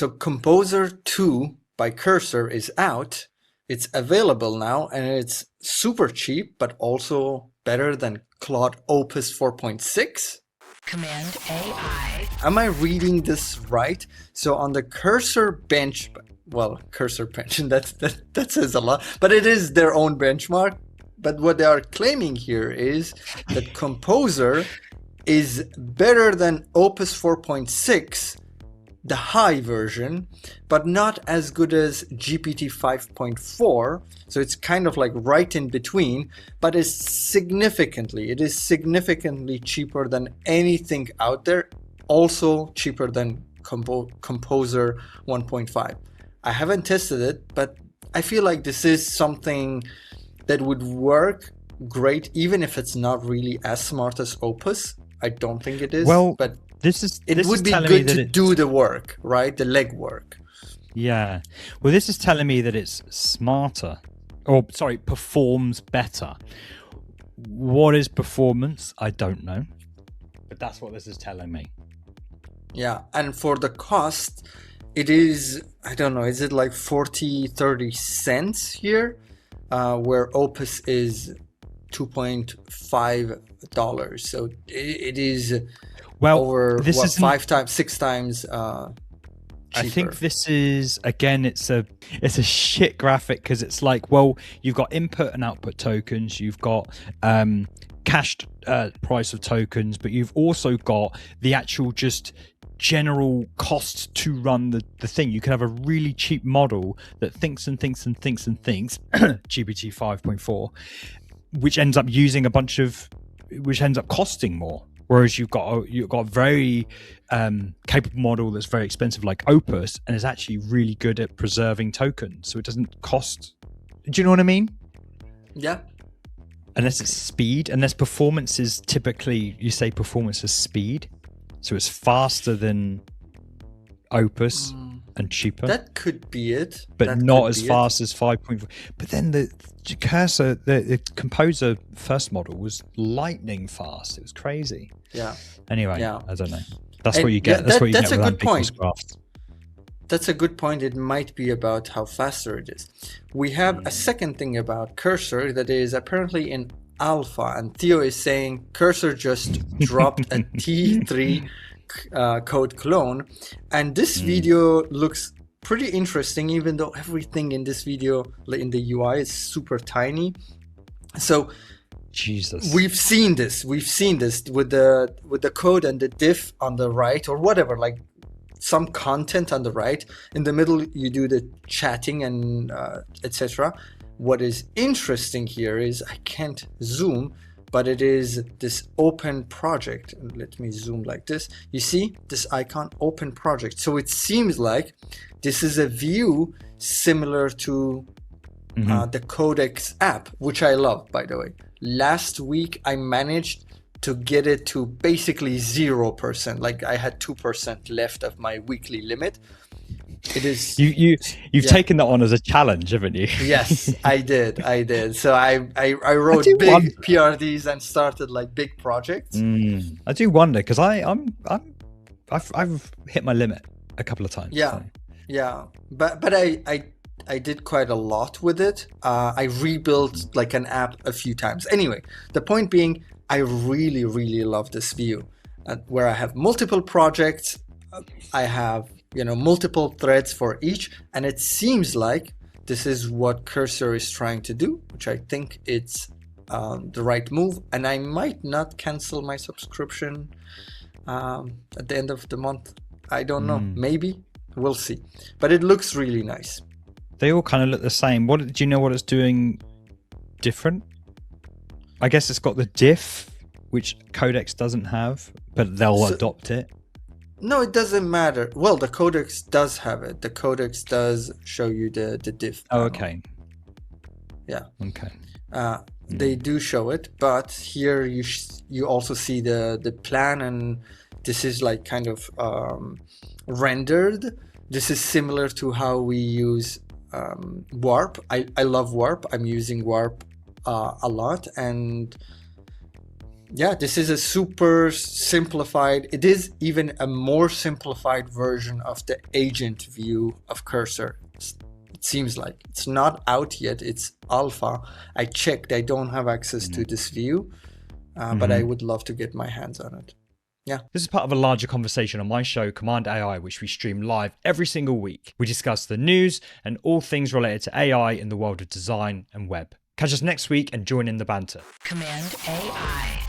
So Composer 2 by Cursor is out. It's available now, and it's super cheap, but also better than Claude Opus 4.6. Command AI. Am I reading this right? So on the Cursor bench, well, Cursor bench, that says a lot, but it is their own benchmark. But what they are claiming here is that Composer is better than Opus 4.6, the high version, but not as good as GPT 5.4. So it's kind of like right in between, but it is significantly cheaper than anything out there. Also cheaper than Composer 1.5. I haven't tested it, but I feel like this is something that would work great, even if it's not really as smart as Opus. I don't think it is. Well, but it would be good to do the work, right? The legwork. Yeah. Well, this is telling me that it's smarter, or sorry, performs better. What is performance? I don't know, but that's what this is telling me. Yeah, and for the cost, it is, I don't know, is it like 30 cents here, where Opus is $2.5. So it is over this what, 6 times cheaper. I think this is, again, it's a shit graphic, because it's like, well, you've got input and output tokens, you've got cached price of tokens, but you've also got the actual just general cost to run the thing. You can have a really cheap model that thinks and thinks and thinks and thinks, GPT 5.4, which ends up costing more. Whereas you've got a very capable model that's very expensive, like Opus, and is actually really good at preserving tokens, so it doesn't cost. Do you know what I mean? Yeah. Unless it's speed, unless performance is typically, you say performance is speed, so it's faster than Opus and cheaper. That could be it, but not as fast as 5.4. But then the Cursor, the Composer first model was lightning fast. It was crazy. Yeah. Anyway, yeah. I don't know. That's what you get. That's what you get with ambiguous graphs. That's a good point. It might be about how faster it is. We have a second thing about Cursor that is apparently in alpha, and Theo is saying Cursor just dropped a T3 code clone, and this video looks pretty interesting, even though everything in this video, in the UI, is super tiny. So Jesus, we've seen this with the code and the diff on the right, or whatever, like some content on the right. In the middle you do the chatting and etc. What is interesting here is, I can't zoom, but it is this open project. Let me zoom like this. You see this icon, open project. So it seems like this is a view similar to the Codex app, which I love, by the way. Last week I managed to get it to basically 0%. Like I had 2% left of my weekly limit. It is you've taken that on as a challenge, haven't you? Yes, I did. So I wrote big PRDs and started like big projects. I do wonder, because I've hit my limit a couple of times. Yeah, so. Yeah, but I did quite a lot with it. I rebuilt like an app a few times. Anyway, the point being, I really love this view, where I have multiple projects. I have multiple threads for each, and it seems like this is what Cursor is trying to do, which I think it's the right move. And I might not cancel my subscription at the end of the month. I don't know, maybe, we'll see, but it looks really nice. They all kind of look the same. Do you know what it's doing different? I guess it's got the diff, which Codex doesn't have, but they'll adopt it. No, it doesn't matter. Well, the Codex does have it. The Codex does show you the diff. Oh, okay. Yeah. Okay. They do show it, but here you also see the plan, and this is like kind of rendered. This is similar to how we use Warp. I love Warp. I'm using Warp a lot, and Yeah, this is a super simplified, it is even a more simplified version of the agent view of Cursor. It seems like it's not out yet, it's alpha. I checked, I don't have access to this view, but I would love to get my hands on it. Yeah. This is part of a larger conversation on my show, Command AI, which we stream live every single week. We discuss the news and all things related to AI in the world of design and web. Catch us next week and join in the banter. Command AI.